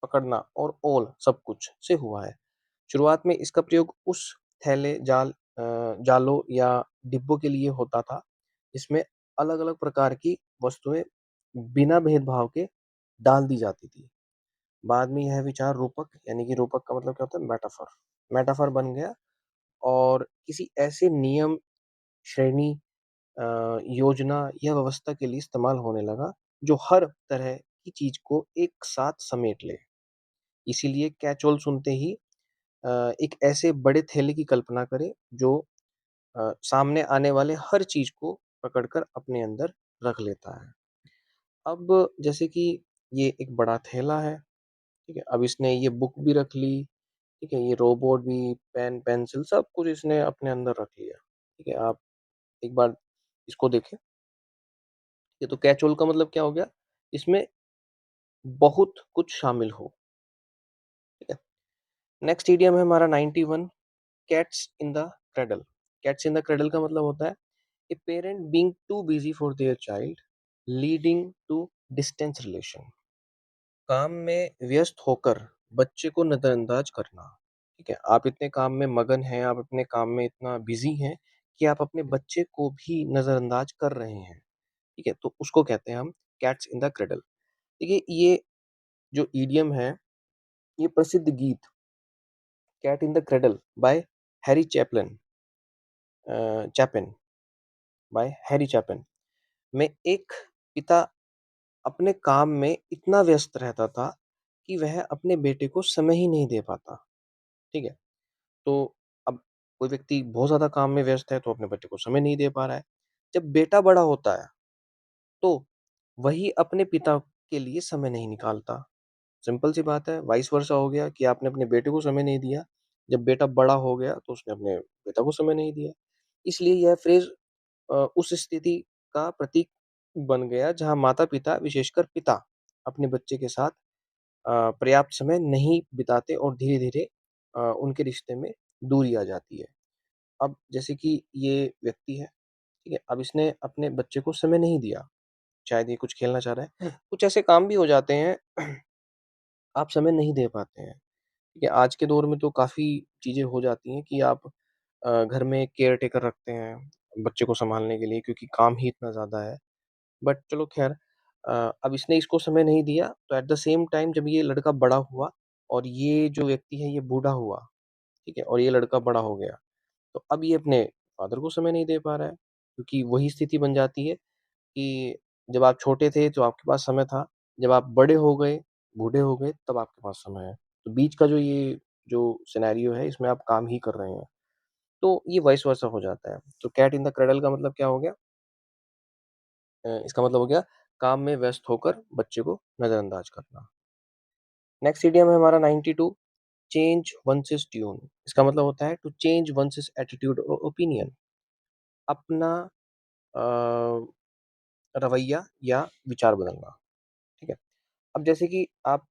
पकड़ना और ऑल सब कुछ से हुआ है। शुरुआत में इसका प्रयोग उस थैले, जालों या डिब्बों के लिए होता था, जिसमें अलग-अलग प्रकार की वस्तुएँ बिना भेदभाव के डाल दी जाती थी। बाद में यह विचार रूपक यानी कि रूपक का मतलब क्या होता है मेटाफर, मेटाफर बन गया और किसी ऐसे नियम, श्रेणी योजना या व्यवस्था के लिए इस्तेमाल होने लगा, जो हर तरह की चीज़ को एक साथ समेट ले। इसीलिए कैच ऑल सुनते ही एक ऐसे बड़े थैले की कल्पना करें जो सामने आने वाले हर चीज़ को पकड़कर अपने अंदर रख लेता है। अब जैसे कि ये एक बड़ा थैला है, ठीक है? अब इसने ये बुक भी रख ली, ठीक है? ये रोबोट भी, पेन, पेंसिल सब कुछ इसने अपने अंदर रख लिया, ठीक है? आप एक बार इसको देखें, ये तो कैच ऑल का मतलब क्या हो गया? इसमें बहुत कुछ शामिल हो, ठीक है? नेक्स्ट इडियम है हमारा 91 cats in the cradle. Cats in the cradle का मतलब होता है a parent being too busy for their child leading to distance relation. काम में व्यस्त होकर बच्चे को नज़रअंदाज करना, ठीक है? आप इतने काम में मगन हैं, आप अपने काम में इतना बिज़ी हैं कि आप अपने बच्चे को भी नज़रअंदाज कर रहे हैं, ठीक है? तो उसको कहते हैं हम कैट्स इन द क्रैडल। देखिए ये जो इडियम है, ये प्रसिद्ध गीत cat in the cradle by Harry Chapin by Harry Chapin में एक पिता अपने काम में इतना व्यस्त रहता था कि वह अपने बेटे को समय ही नहीं दे पाता, ठीक है? तो अब कोई व्यक्ति बहुत ज़्यादा काम में व्यस्त है तो अपने बच्चे को समय नहीं दे पा रहा है। जब बेटा बड़ा होता है, तो वही अपने पिता के लिए समय नहीं निकालता। सिंपल सी बात है, वाइस वर्सा हो गया कि आपने अपने बेटे को समय नहीं दिया, जब बेटा बड़ा हो गया तो उसने अपने पिता को समय नहीं दिया। इसलिए यह फ्रेज़ उस स्थिति का प्रतीक बन गया जहाँ माता-पिता, विशेषकर पिता, अपने बच्चे के साथ पर्याप्त समय नहीं बिताते और धीरे-धीरे उनके रिश्ते में दूरी आ जाती है। अब जैसे कि ये व्यक्ति है, ठीक है? अब इसने अपने बच्चे को समय नहीं दिया, शायद ये कुछ खेलना चाह रहा है। कुछ ऐसे काम भी हो जाते हैं आप समय नहीं दे पाते हैं, ठीक है? आज के दौर में तो काफ़ी चीज़ें हो जाती हैं कि आप घर में केयर टेकर रखते हैं, बच्चे को सँभालने के लिए क्योंकि काम ही इतना ज़्यादा है। बट चलो ख़ैर अब इसने इसको समय नहीं दिया, तो एट द सेम टाइम जब ये लड़का बड़ा हुआ, और ये जो व्यक्ति है ये बूढ़ा हुआ, ठीक है? और ये लड़का बड़ा हो गया। तो अब ये अपने फादर को समय नहीं दे पा रहा है, क्योंकि वही स्थिति बन जाती है कि जब आप छोटे थे तो आपके पास समय था, जब आप बड़े हो गए, बूढ़े हो गए, तब आपके पास समय है। तो बीच का जो सिनेरियो है इसमें आप काम ही कर रहे हैं। तो ये वाइस वर्सा हो जाता है। तो कैट इन द क्रैडल का मतलब क्या हो गया? इसका मतलब हो गया काम में व्यस्त होकर बच्चे को नज़रअंदाज करना। नेक्स्ट इडियम है हमारा 92, चेंज वंस ट्यून। इसका मतलब होता है टू चेंज वंस एटीट्यूड और ओपिनियन। अपना अ, रवैया या विचार बदलना, ठीक है? अब जैसे कि आप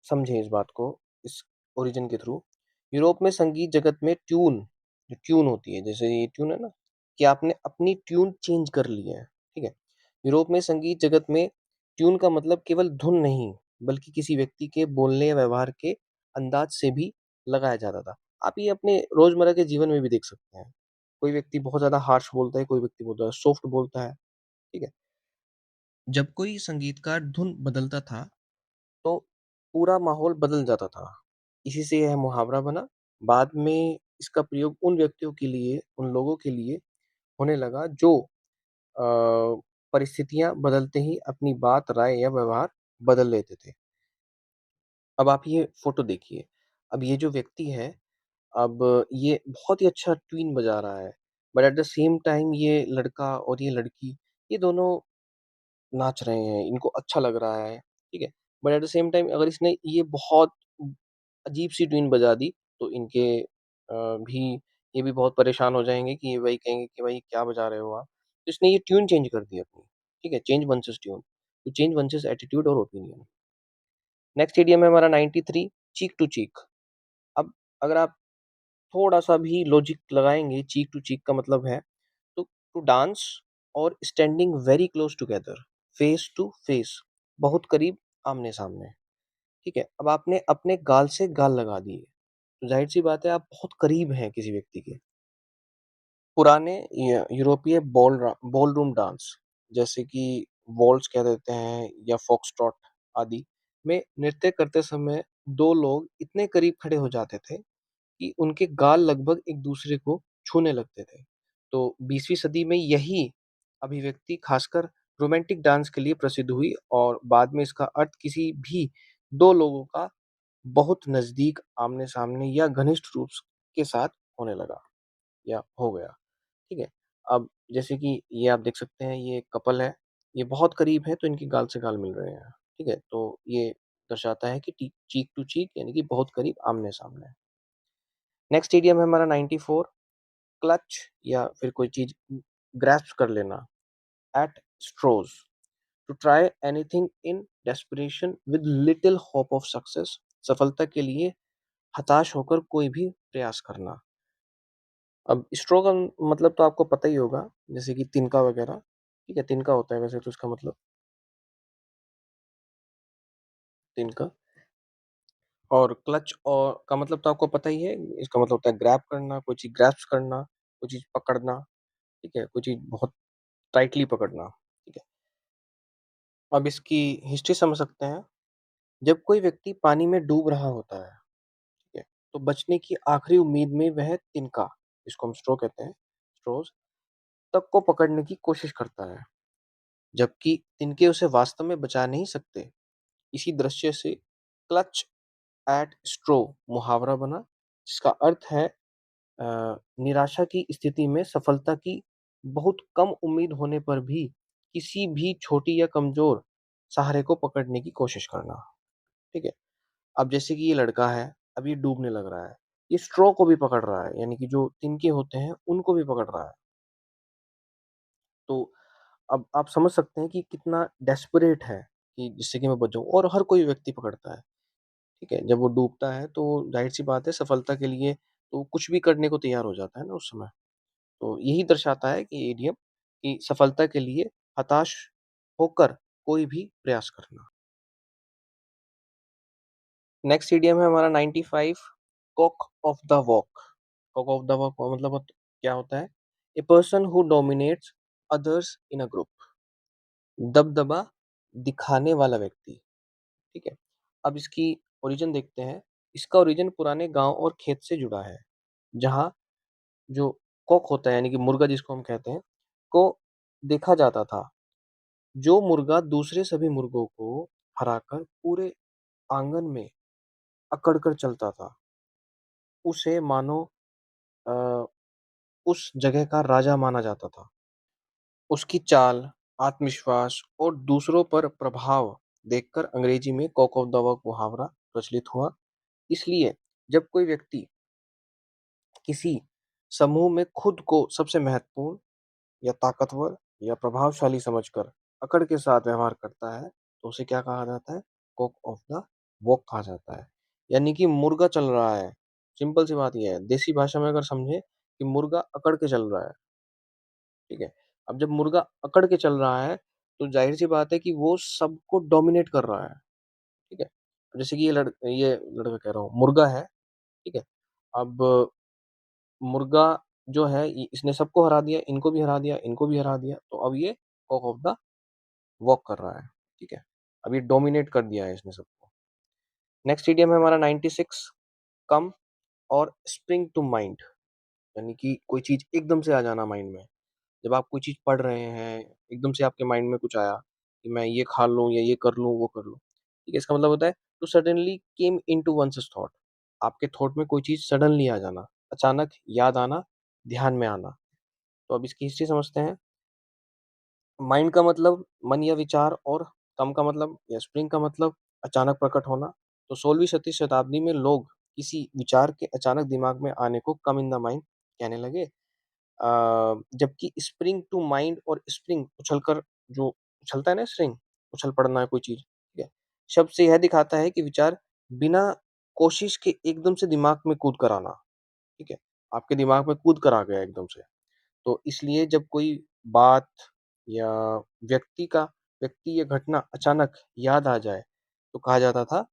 समझें इस बात को, इस ओरिजिन के थ्रू। यूरोप में संगीत जगत में ट्यून, जो ट्यून होती है, जैसे ये ट्यून है ना, कि आपने अपनी ट्यून चेंज कर ली है, ठीक है? यूरोप में संगीत जगत में ट्यून का मतलब केवल धुन नहीं, बल्कि किसी व्यक्ति के बोलने या व्यवहार के अंदाज से भी लगाया जाता था। आप ये अपने रोजमर्रा के जीवन में भी देख सकते हैं। कोई व्यक्ति बहुत ज्यादा हार्श बोलता है, कोई व्यक्ति बहुत ज्यादा सॉफ्ट बोलता है, ठीक है? जब कोई संगीतकार धुन बदलता था तो पूरा माहौल बदल जाता था। इसी से यह मुहावरा बना। बाद में इसका प्रयोग उन व्यक्तियों के लिए, उन लोगों के लिए होने लगा जो परिस्थितियाँ बदलते ही अपनी बात, राय या व्यवहार बदल लेते थे। अब आप ये फ़ोटो देखिए। अब ये जो व्यक्ति है, अब ये बहुत ही अच्छा ट्यून बजा रहा है, but at the same time ये लड़का और ये लड़की, ये दोनों नाच रहे हैं, इनको अच्छा लग रहा है, ठीक है? But at the same time अगर इसने ये बहुत अजीब-सी ट्यून बजा दी, तो इनके भी ये भी बहुत परेशान हो जाएँगे कि भाई कहेंगे कि भाई क्या बजा रहे हो आप? तो इसने ये ट्यून चेंज कर दी अपनी, ठीक है? Change one's his tune, to change one's his attitude और ओपिनियन। नेक्स्ट इडियम है हमारा 93, चीक टू चीक। अब अगर आप थोड़ा-सा भी लॉजिक लगाएँगे, चीक टू चीक का मतलब है टू टू डांस और standing very close together, face to face, बहुत करीब आमने-सामने, ठीक है? अब आपने अपने गाल से गाल लगा दिए, तो ज़ाहिर-सी बात है आप बहुत करीब हैं किसी व्यक्ति के। पुराने यूरोपीय बॉलरूम डांस, जैसे कि वॉल्स कह देते हैं या फॉक्सट्रॉट आदि में नृत्य करते समय 2 लोग इतने करीब खड़े हो जाते थे कि उनके गाल लगभग एक-दूसरे को छूने लगते थे। तो 20वीं सदी में यही अभिव्यक्ति खासकर रोमांटिक डांस के लिए प्रसिद्ध हुई और बाद में इसका अर्थ किसी भी 2 लोगों का बहुत नज़दीक आमने-सामने या घनिष्ठ रूप के साथ होने लगा या हो गया, ठीक है? अब जैसे कि ये आप देख सकते हैं, ये कपल है, ये बहुत करीब है तो इनके गाल से गाल मिल रहे हैं, ठीक है? तो ये दर्शाता है कि टी चीक टू चीक यानी कि बहुत करीब आमने-सामने। नेक्स्ट इडियम है हमारा 94, क्लच या फिर कोई चीज़ ग्रैस्प कर लेना, at straws, to try anything in desperation with little hope of success. सफलता के लिए हताश होकर कोई भी प्रयास करना। अब स्ट्रो का मतलब तो आपको पता ही होगा, जैसे कि तिनका वगैरह, ठीक है? तिनका होता है वैसे तो इसका मतलब, तिनका। और क्लच और का मतलब तो आपको पता ही है, इसका मतलब होता है ग्रैब करना, कोई चीज़ ग्रैस्प करना, कोई चीज़ पकड़ना, ठीक है? कोई चीज़ बहुत टाइटली पकड़ना, ठीक है? अब इसकी हिस्ट्री समझ सकते हैं। जब कोई व्यक्ति पानी में डूब रहा होता है, ठीक है? तो बचने की आखिरी उम्मीद में वह तिनका, जिसको हम स्ट्रो कहते हैं, स्ट्रोज़, तक को पकड़ने की कोशिश करता है, जबकि तिनके उसे वास्तव में बचा नहीं सकते। इसी दृश्य से क्लच एट स्ट्रो मुहावरा बना, जिसका अर्थ है निराशा की स्थिति में सफलता की बहुत कम उम्मीद होने पर भी किसी भी छोटी या कमजोर सहारे को पकड़ने की कोशिश करना, ठीक है? अब जैसे कि ये लड़का है, अब ये डूबने लग रहा है, ये स्ट्रो को भी पकड़ रहा है, यानी कि जो तिनके होते हैं उनको भी पकड़ रहा है। तो अब आप समझ सकते हैं कि कितना डेस्परेट है कि जिससे कि मैं बच जाऊँ, और हर कोई व्यक्ति पकड़ता है, ठीक है? जब वो डूबता है तो ज़ाहिर-सी बात है सफलता के लिए तो कुछ भी करने को तैयार हो जाता है ना उस समय। तो यही दर्शाता है कि इडियम कि सफलता के लिए हताश होकर कोई भी प्रयास करना। नेक्स्ट इडियम है हमारा 95, cock of the walk. Cock of the walk का मतलब क्या होता है? A person who dominates others in a group. दबदबा दिखाने वाला व्यक्ति, ठीक है? अब इसकी ओरिजिन देखते हैं। इसका ओरिजिन पुराने गाँव और खेत से जुड़ा है, जहाँ जो कॉक होता है यानी कि मुर्गा जिसको हम कहते हैं, को देखा जाता था। जो मुर्गा दूसरे सभी मुर्गों को हराकर पूरे आंगन में अकड़ कर चलता था, उसे मानो अ, उस जगह का राजा माना जाता था। उसकी चाल, आत्मविश्वास और दूसरों पर प्रभाव देखकर अंग्रेजी में कॉक ऑफ द वॉक मुहावरा प्रचलित हुआ। इसलिए जब कोई व्यक्ति किसी समूह में खुद को सबसे महत्वपूर्ण या ताकतवर या प्रभावशाली समझकर अकड़ के साथ व्यवहार करता है, तो उसे क्या कहा जाता है? कॉक ऑफ द वॉक कहा जाता है। यानी कि मुर्गा चल रहा है। सिंपल सी बात ये है। देसी भाषा में अगर समझे कि मुर्गा अकड़ के चल रहा है, ठीक है? अब जब मुर्गा अकड़ के चल रहा है, तो ज़ाहिर-सी बात है कि वो सबको डोमिनेट कर रहा है, ठीक है? जैसे कि ये लड़का कह रहा हूँ, मुर्गा है, ठीक है? अब मुर्गा जो है इसने सबको हरा दिया, इनको भी हरा दिया, इनको भी हरा दिया, तो अब ये कॉक ऑफ द वॉक कर रहा है, ठीक है? अब ये डोमिनेट कर दिया है इसने सबको। नेक्स्ट इडियम है हमारा 96 कम और स्प्रिंग टू माइंड यानी कि कोई चीज़ एकदम से आ जाना माइंड में। जब आप कोई चीज़ पढ़ रहे हैं, एकदम से आपके माइंड में कुछ आया कि मैं ये खा लूँ या ये कर लूँ, वो कर लूँ। ठीक है? इसका मतलब होता है to suddenly came into one's thought आपके थॉट में कोई चीज़ सडनली आ जाना, अचानक याद आना, ध्यान में आना। तो अब इसकी हिस्ट्री समझते हैं। माइंड का मतलब मन या विचार और कम का मतलब या स्प्रिंग का मतलब अचानक प्रकट होना। तो 16वीं सती शताब्दी में लोग किसी विचार के अचानक दिमाग में आने को कम इन द माइंड कहने लगे। जबकि स्प्रिंग टू माइंड और स्प्रिंग उछलकर जो उछलता है ना स्प्रिंग, उछल पड़ना है कोई चीज़, ठीक है? शब्द से यह दिखाता है कि विचार बिना कोशिश के एकदम से दिमाग में कूद कर आना, ठीक है? आपके दिमाग में कूद कर आ गया एकदम से। तो इसलिए जब कोई बात या व्यक्ति का व्यक्ति या घटना अचानक याद आ जाए, तो कहा जाता था,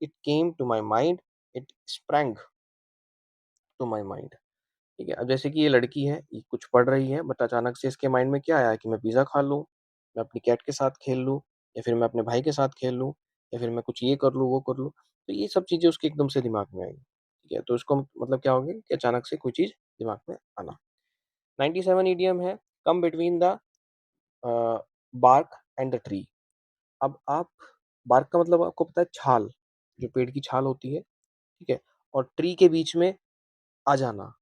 "it came to my mind, it sprang to my mind." ठीक है? अब जैसे कि ये लड़की है, ये कुछ पढ़ रही है बट अचानक से इसके माइंड में क्या आया कि मैं पिज़्ज़ा खा लूँ, मैं अपनी कैट के साथ खेल लूँ या फिर मैं अपने भाई के साथ खेल लूँ या फिर मैं कुछ ये कर लूँ, वो कर लूँ। तो ये सब चीज़ें उसके एकदम से दिमाग में आई, ठीक है? तो इसको मतलब क्या हो गया कि अचानक से कोई चीज़ दिमाग में आना। 97 इडियम है, come between the bark and the tree. अब आप बार्क का मतलब आपको पता है छाल, जो पेड़ की छाल होती है, ठीक है? और ट्री के बीच में आ जाना,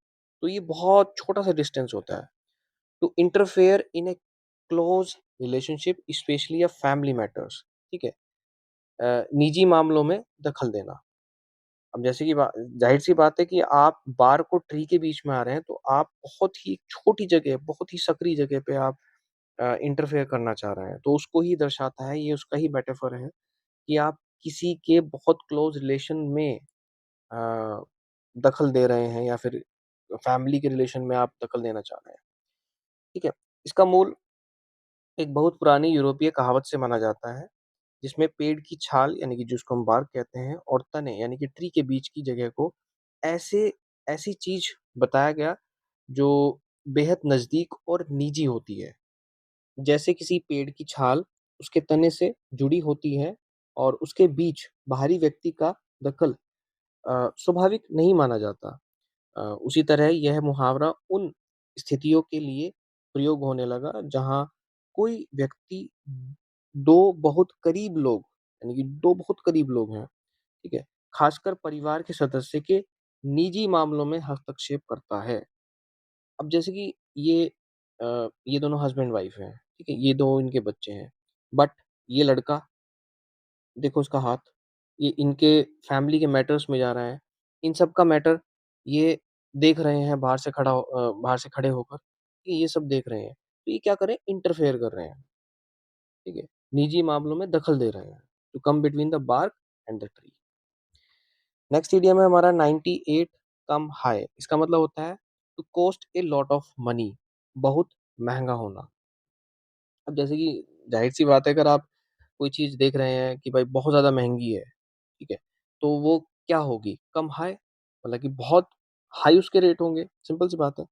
तो ये बहुत छोटा-सा डिस्टेंस होता है। To interfere in a close relationship especially a family matters, ठीक है? निजी मामलों में दखल देना। अब जैसे कि ज़ाहिर-सी बात है कि आप बार को ट्री के बीच में आ रहे हैं, तो आप बहुत ही छोटी जगह, बहुत ही सकरी जगह पे आप इंटरफेयर करना चाह रहे हैं। तो उसको ही दर्शाता है, ये उसका ही मेटाफर है कि आप किसी के बहुत क्लोज़ रिलेशन में अ, दखल दे रहे हैं या फिर फैमिली के रिलेशन में आप दखल देना चाह रहे हैं, ठीक है? इसका मूल एक बहुत पुरानी यूरोपीय कहावत से माना जाता है, जिसमें पेड़ की छाल यानी कि जिसको हम बार्क कहते हैं और तने यानी कि ट्री के बीच की जगह को ऐसे ऐसी चीज़ बताया गया जो बेहद नज़दीक और निजी होती है। जैसे किसी पेड़ की छाल उसके तने से जुड़ी होती है और उसके बीच बाहरी व्यक्ति का दखल स्वाभाविक नहीं माना जाता। उसी तरह यह मुहावरा उन स्थितियों के लिए प्रयोग होने लगा जहाँ कोई व्यक्ति 2 बहुत करीब लोग यानी कि 2 बहुत करीब लोग हैं, ठीक है? खासकर परिवार के सदस्य के निजी मामलों में हस्तक्षेप करता है। अब जैसे कि ये दोनों हस्बैंड-वाइफ हैं, ठीक है? ये 2 इनके बच्चे हैं, बट ये लड़का देखो उसका हाथ, ये इनके फैमिली के मैटर्स में जा रहा है। इन सब का मैटर ये देख रहे हैं बाहर से खड़े होकर, कि ये सब देख रहे हैं। तो ये क्या कर रहे हैं इंटरफेयर कर रहे हैं, ठीक है? निजी मामलों में दखल दे रहे हैं। To come between the bark and the tree. Next idiom है हमारा 98 कम हाई। इसका मतलब होता है to cost a lot of money, बहुत महँगा होना। अब जैसे कि ज़ाहिर-सी बात है अगर आप कोई चीज़ देख रहे हैं कि भाई बहुत ज़्यादा महँगी है, ठीक है? तो वो क्या होगी? कम हाई मतलब कि बहुत हाई उसके रेट होंगे, सिंपल सी बात है।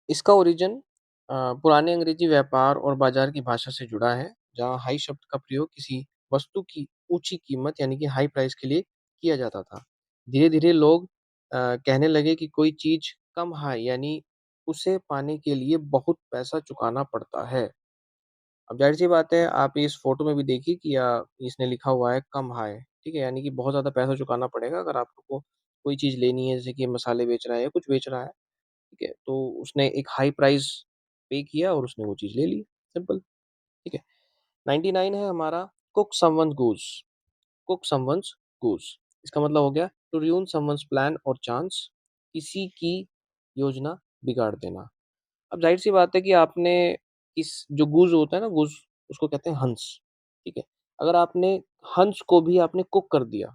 इसका ओरिजिन पुराने अंग्रेजी व्यापार और बाज़ार की भाषा से जुड़ा है, जहाँ हाई शब्द का प्रयोग किसी वस्तु की ऊँची कीमत यानी कि हाई प्राइस के लिए किया जाता था। धीरे-धीरे लोग कहने लगे कि कोई चीज़ कम हाई यानी उसे पाने के लिए बहुत पैसा चुकाना पड़ता है। अब ज़ाहिर-सी बात है, आप इस फ़ोटो में भी देखिए कि इसने लिखा हुआ है कम हाई, ठीक है? यानी कि बहुत ज़्यादा पैसा चुकाना पड़ेगा अगर आपको कोई चीज़ लेनी है, जैसे कि मसाले बेच रहा है या कुछ बेच रहा है, ठीक है? तो उसने एक हाई प्राइस पे किया और उसने वो चीज़ ले ली, सिंपल, ठीक है? 99 है हमारा cook someone's goose, cook someone's goose. इसका मतलब हो गया टू ruin समवन्स प्लान और चांस, किसी की योजना बिगाड़ देना। अब ज़ाहिर-सी बात है कि आपने इस जो गूज़ होता है ना गूज़, उसको कहते हैं हंस, ठीक है? अगर आपने हंस को भी आपने कुक कर दिया,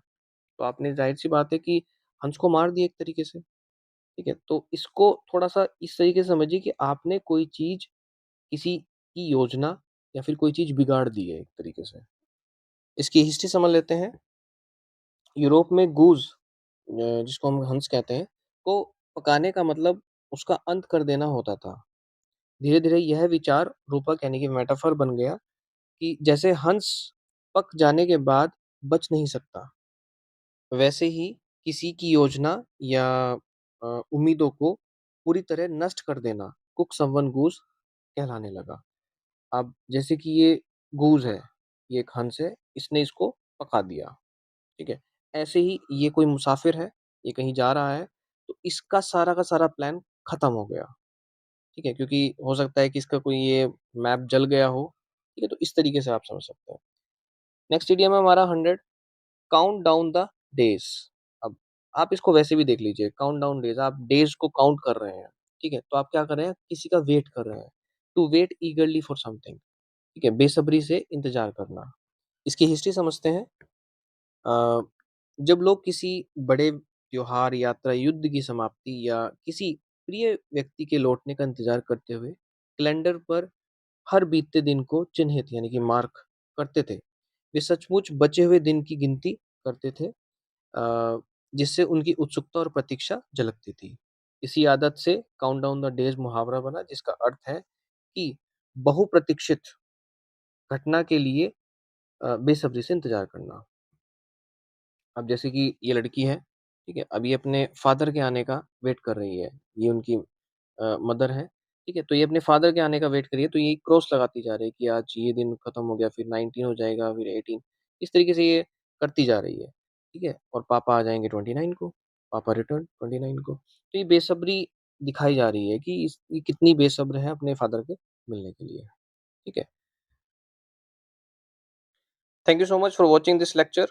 तो आपने ज़ाहिर-सी बात है कि हंस को मार दिया एक तरीके से, ठीक है? तो इसको थोड़ा-सा इस तरीके से समझिए कि आपने कोई चीज़ किसी की योजना या फिर कोई चीज़ बिगाड़ दी है एक तरीके से। इसकी हिस्ट्री समझ लेते हैं। यूरोप में गूज़ जिसको हम हंस कहते हैं, को पकाने का मतलब उसका अंत कर देना होता था। धीरे-धीरे यह विचार रूपक यानी कि मेटाफर बन गया कि जैसे हंस पक जाने के बाद बच नहीं सकता, वैसे ही किसी की योजना या उम्मीदों को पूरी तरह नष्ट कर देना कुक समवन गूज़ कहलाने लगा। अब जैसे कि ये गूज़ है, ये एक हंस है, इसने इसको पका दिया, ठीक है? ऐसे ही ये कोई मुसाफ़िर है, ये कहीं जा रहा है, तो इसका सारा का सारा प्लान खत्म हो गया, ठीक है? क्योंकि हो सकता है कि इसका कोई ये मैप जल गया हो, ठीक है? तो इस तरीके से आप समझ सकते हैं। नेक्स्ट इडियम है हमारा 100 काउंट डाउन द डेज़। अब आप इसको वैसे भी देख लीजिए, काउंट डाउन डेज़ आप डेज़ को काउंट कर रहे हैं, ठीक है? तो आप क्या कर रहे हैं? किसी का वेट कर रहे हैं। To wait eagerly for something, ठीक है? बेसब्री से इंतज़ार करना। इसकी हिस्ट्री समझते हैं। अ, जब लोग किसी बड़े त्योहार, यात्रा, युद्ध की समाप्ति या किसी प्रिय व्यक्ति के लौटने का इंतज़ार करते हुए कैलेंडर पर हर बीतते दिन को चिन्हित यानी कि मार्क करते थे। वे सचमुच बचे हुए दिन की गिनती करते थे, जिससे उनकी उत्सुकता और प्रतीक्षा झलकती थी। इसी आदत से काउंट डाउन द डेज़ मुहावरा बना जिसका अर्थ है कि बहुप्रतीक्षित घटना के लिए बेसब्री से इंतज़ार करना। अब जैसे कि ये लड़की है, ठीक है? अब ये अपने फ़ादर के आने का वेट कर रही है। ये उनकी मदर है, ठीक है? तो ये अपने फ़ादर के आने का वेट कर रही है, तो ये क्रॉस लगाती जा रही है कि आज ये दिन खत्म हो गया, फिर 19 हो जाएगा, फिर 18 इस तरीके से ये करती जा रही है, ठीक है? और पापा आ जाएँगे 29 को, पापा रिटर्न 29 को। तो ये बेसब्री दिखाई जा रही है कि ये कितनी बेसब्र है अपने फ़ादर के मिलने के लिए, ठीक है? Thank you so much for watching this lecture.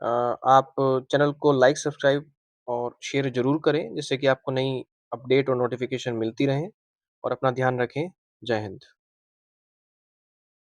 आप चैनल को लाइक, सब्सक्राइब और शेयर ज़रूर करें, जिससे कि आपको नई अपडेट और नोटिफ़िकेशन मिलती रहें और अपना ध्यान रखें। जय हिंद।